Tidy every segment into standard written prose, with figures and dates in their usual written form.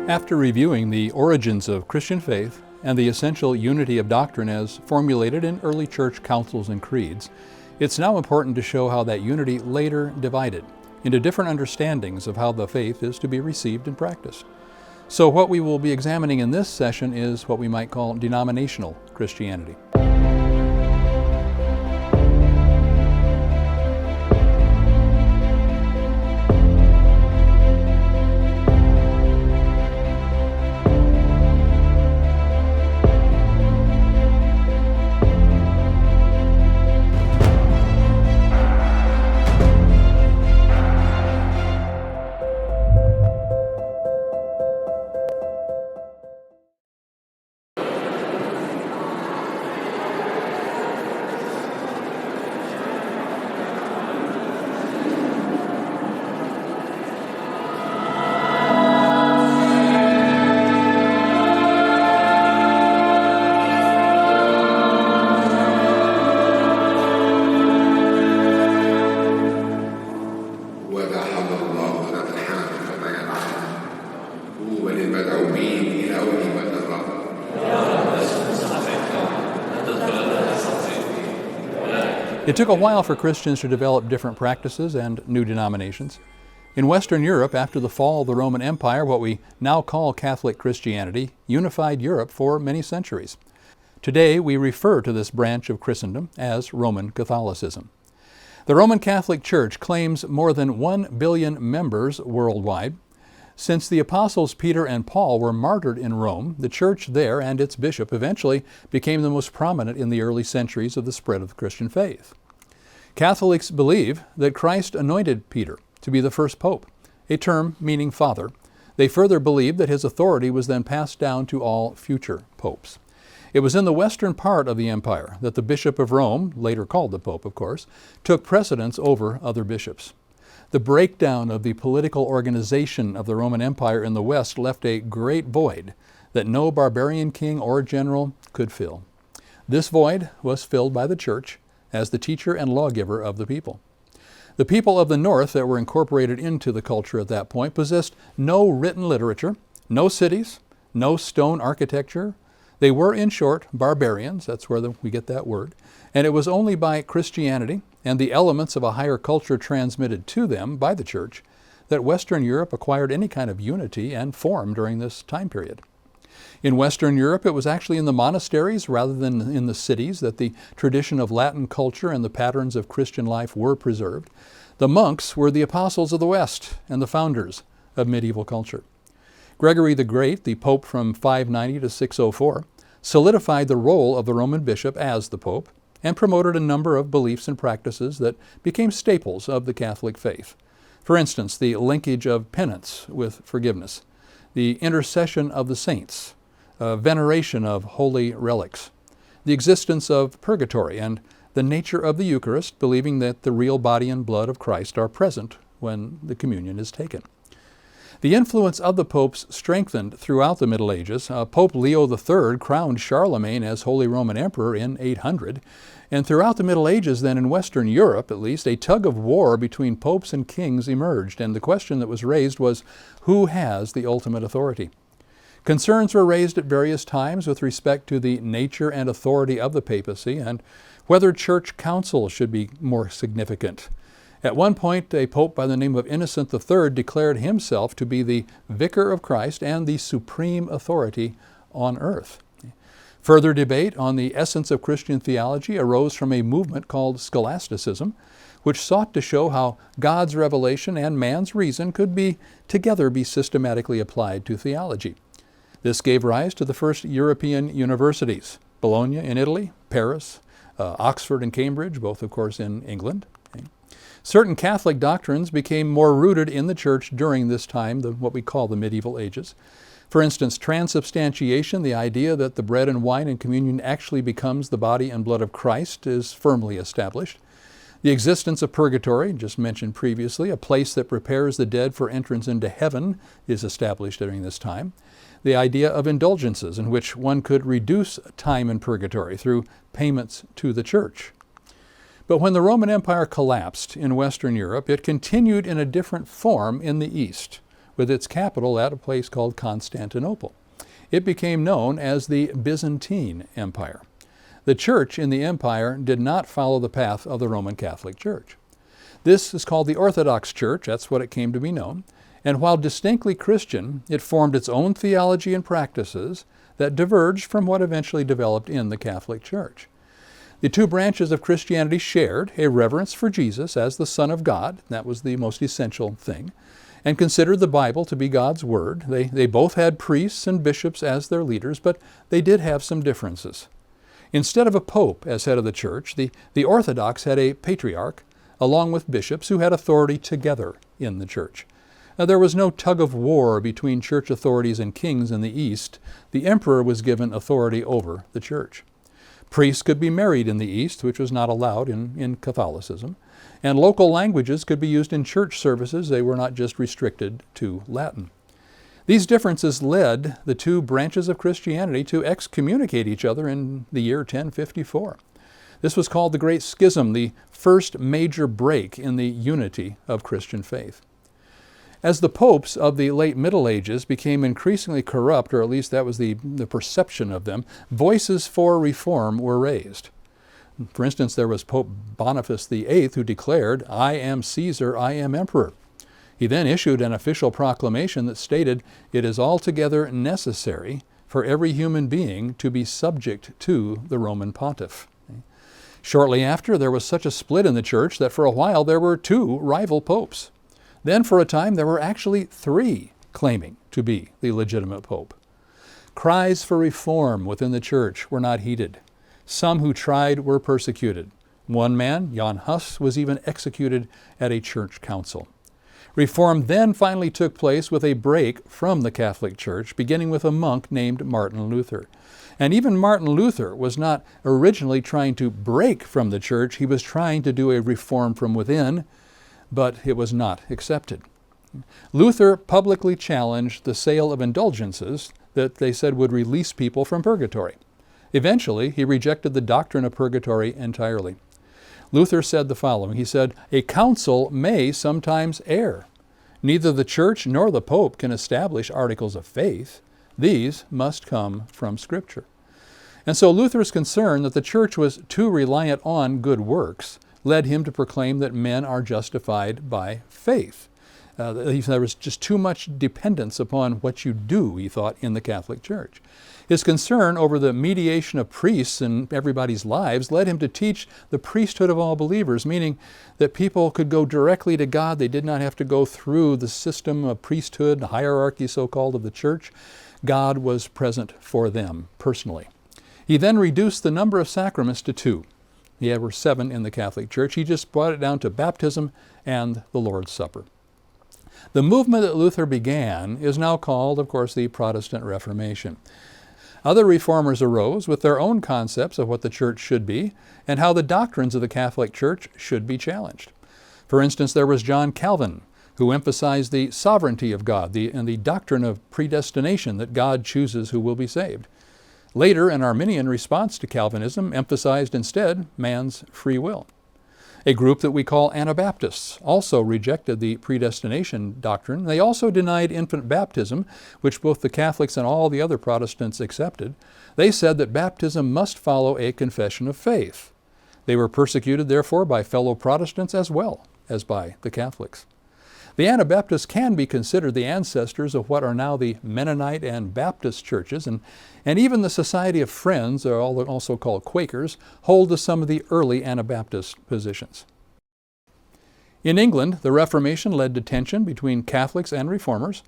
After reviewing the origins of Christian faith and the essential unity of doctrine as formulated in early church councils and creeds, it's now important to show how that unity later divided into different understandings of how the faith is to be received and practiced. So what we will be examining in this session is what we might call denominational Christianity. It took a while for Christians to develop different practices and new denominations. In Western Europe, after the fall of the Roman Empire, what we now call Catholic Christianity unified Europe for many centuries. Today, we refer to this branch of Christendom as Roman Catholicism. The Roman Catholic Church claims more than 1 billion members worldwide. Since the apostles Peter and Paul were martyred in Rome, the church there and its bishop eventually became the most prominent in the early centuries of the spread of the Christian faith. Catholics believe that Christ anointed Peter to be the first pope, a term meaning father. They further believe that his authority was then passed down to all future popes. It was in the western part of the empire that the Bishop of Rome, later called the Pope of course, took precedence over other bishops. The breakdown of the political organization of the Roman Empire in the West left a great void that no barbarian king or general could fill. This void was filled by the church as the teacher and lawgiver of the people. The people of the North that were incorporated into the culture at that point possessed no written literature, no cities, no stone architecture. They were, in short, barbarians. That's where we get that word. And it was only by Christianity and the elements of a higher culture transmitted to them by the church that Western Europe acquired any kind of unity and form during this time period. In Western Europe, it was actually in the monasteries rather than in the cities that the tradition of Latin culture and the patterns of Christian life were preserved. The monks were the apostles of the West and the founders of medieval culture. Gregory the Great, the Pope from 590 to 604, solidified the role of the Roman bishop as the Pope and promoted a number of beliefs and practices that became staples of the Catholic faith. For instance, the linkage of penance with forgiveness, the intercession of the saints, veneration of holy relics, the existence of purgatory, and the nature of the Eucharist, believing that the real body and blood of Christ are present when the communion is taken. The influence of the popes strengthened throughout the Middle Ages. Pope Leo III crowned Charlemagne as Holy Roman Emperor in 800. And throughout the Middle Ages, then in Western Europe at least, a tug of war between popes and kings emerged. And the question that was raised was, who has the ultimate authority? Concerns were raised at various times with respect to the nature and authority of the papacy and whether church councils should be more significant. At one point, a pope by the name of Innocent III declared himself to be the vicar of Christ and the supreme authority on earth. Further debate on the essence of Christian theology arose from a movement called scholasticism, which sought to show how God's revelation and man's reason could together be systematically applied to theology. This gave rise to the first European universities, Bologna in Italy, Paris, Oxford and Cambridge, both of course in England. Certain Catholic doctrines became more rooted in the church during this time, what we call the medieval ages. For instance, transubstantiation, the idea that the bread and wine in communion actually becomes the body and blood of Christ, is firmly established. The existence of purgatory, just mentioned previously, a place that prepares the dead for entrance into heaven, is established during this time. The idea of indulgences, in which one could reduce time in purgatory through payments to the church. But when the Roman Empire collapsed in Western Europe, it continued in a different form in the East, with its capital at a place called Constantinople. It became known as the Byzantine Empire. The church in the empire did not follow the path of the Roman Catholic Church. This is called the Orthodox Church, that's what it came to be known, and while distinctly Christian, it formed its own theology and practices that diverged from what eventually developed in the Catholic Church. The two branches of Christianity shared a reverence for Jesus as the Son of God, that was the most essential thing, and considered the Bible to be God's Word. They both had priests and bishops as their leaders, but they did have some differences. Instead of a pope as head of the church, the Orthodox had a patriarch, along with bishops who had authority together in the church. Now, there was no tug of war between church authorities and kings in the East. The emperor was given authority over the church. Priests could be married in the East, which was not allowed in Catholicism, and local languages could be used in church services. They were not just restricted to Latin. These differences led the two branches of Christianity to excommunicate each other in the year 1054. This was called the Great Schism, the first major break in the unity of Christian faith. As the popes of the late Middle Ages became increasingly corrupt, or at least that was the perception of them, voices for reform were raised. For instance, there was Pope Boniface VIII who declared, "I am Caesar, I am emperor." He then issued an official proclamation that stated, "It is altogether necessary for every human being to be subject to the Roman pontiff." Shortly after, there was such a split in the church that for a while there were two rival popes. Then for a time there were actually three claiming to be the legitimate pope. Cries for reform within the church were not heeded. Some who tried were persecuted. One man, Jan Hus, was even executed at a church council. Reform then finally took place with a break from the Catholic Church, beginning with a monk named Martin Luther. And even Martin Luther was not originally trying to break from the church. He was trying to do a reform from within, but it was not accepted. Luther publicly challenged the sale of indulgences that they said would release people from purgatory. Eventually, he rejected the doctrine of purgatory entirely. Luther said the following. He said, "A council may sometimes err. Neither the church nor the pope can establish articles of faith. These must come from Scripture." And so Luther's concern that the church was too reliant on good works led him to proclaim that men are justified by faith. There was just too much dependence upon what you do, he thought, in the Catholic Church. His concern over the mediation of priests in everybody's lives led him to teach the priesthood of all believers, meaning that people could go directly to God. They did not have to go through the system of priesthood, hierarchy so-called of the church. God was present for them personally. He then reduced the number of sacraments to 2. There were 7 in the Catholic Church. He just brought it down to baptism and the Lord's Supper. The movement that Luther began is now called, of course, the Protestant Reformation. Other reformers arose with their own concepts of what the church should be and how the doctrines of the Catholic Church should be challenged. For instance, there was John Calvin, who emphasized the sovereignty of God and the doctrine of predestination, that God chooses who will be saved. Later, an Arminian response to Calvinism emphasized instead man's free will. A group that we call Anabaptists also rejected the predestination doctrine. They also denied infant baptism, which both the Catholics and all the other Protestants accepted. They said that baptism must follow a confession of faith. They were persecuted, therefore, by fellow Protestants as well as by the Catholics. The Anabaptists can be considered the ancestors of what are now the Mennonite and Baptist churches, and even the Society of Friends, or also called Quakers, hold to some of the early Anabaptist positions. In England, the Reformation led to tension between Catholics and Reformers,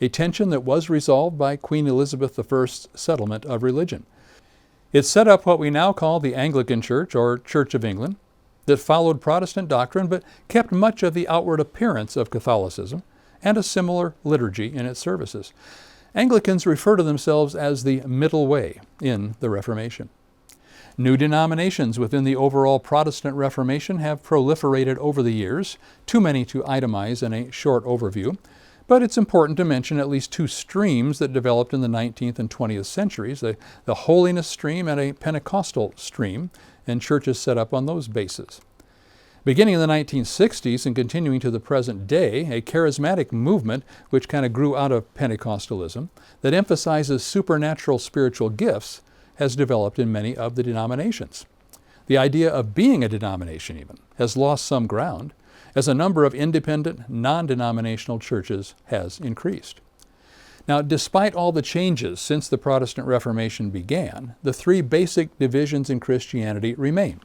a tension that was resolved by Queen Elizabeth I's settlement of religion. It set up what we now call the Anglican Church, or Church of England, that followed Protestant doctrine but kept much of the outward appearance of Catholicism and a similar liturgy in its services. Anglicans refer to themselves as the middle way in the Reformation. New denominations within the overall Protestant Reformation have proliferated over the years, too many to itemize in a short overview, but it's important to mention at least 2 streams that developed in the 19th and 20th centuries, the holiness stream and a Pentecostal stream, and churches set up on those bases. Beginning in the 1960s and continuing to the present day, a charismatic movement which kind of grew out of Pentecostalism that emphasizes supernatural spiritual gifts has developed in many of the denominations. The idea of being a denomination even has lost some ground as a number of independent, non-denominational churches has increased. Now, despite all the changes since the Protestant Reformation began, the three basic divisions in Christianity remain: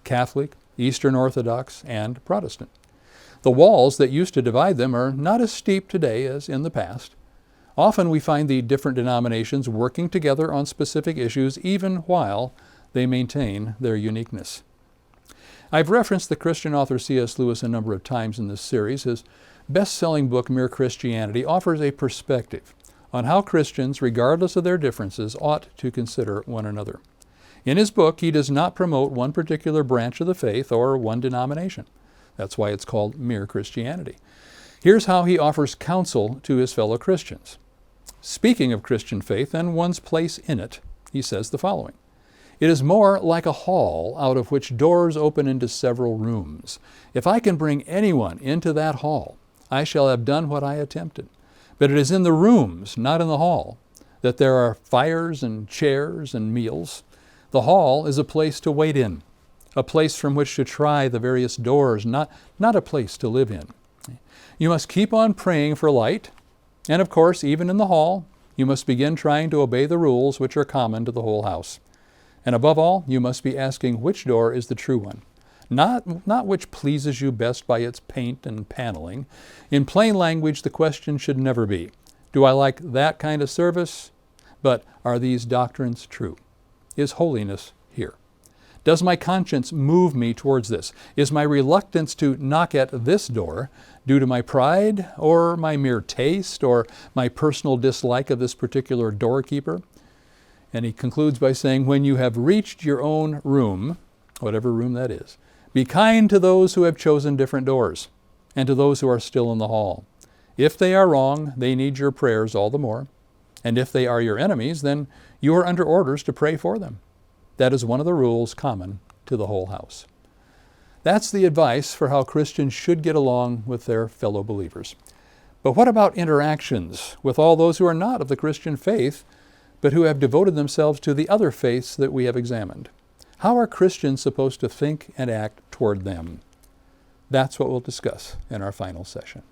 Catholic, Eastern Orthodox, and Protestant. The walls that used to divide them are not as steep today as in the past. Often we find the different denominations working together on specific issues even while they maintain their uniqueness. I've referenced the Christian author C.S. Lewis a number of times in this series. His best-selling book, Mere Christianity, offers a perspective on how Christians, regardless of their differences, ought to consider one another. In his book, he does not promote one particular branch of the faith or one denomination. That's why it's called Mere Christianity. Here's how he offers counsel to his fellow Christians. Speaking of Christian faith and one's place in it, he says the following: "It is more like a hall out of which doors open into several rooms. If I can bring anyone into that hall, I shall have done what I attempted. But it is in the rooms, not in the hall, that there are fires and chairs and meals. The hall is a place to wait in, a place from which to try the various doors, not a place to live in. You must keep on praying for light, and of course, even in the hall, you must begin trying to obey the rules which are common to the whole house. And above all, you must be asking which door is the true one, not which pleases you best by its paint and paneling. In plain language, the question should never be, do I like that kind of service? But are these doctrines true? Is holiness here? Does my conscience move me towards this? Is my reluctance to knock at this door due to my pride or my mere taste or my personal dislike of this particular doorkeeper?" And he concludes by saying, "When you have reached your own room, whatever room that is, be kind to those who have chosen different doors and to those who are still in the hall. If they are wrong, they need your prayers all the more. And if they are your enemies, then you are under orders to pray for them. That is one of the rules common to the whole house." That's the advice for how Christians should get along with their fellow believers. But what about interactions with all those who are not of the Christian faith, but who have devoted themselves to the other faiths that we have examined? How are Christians supposed to think and act toward them? That's what we'll discuss in our final session.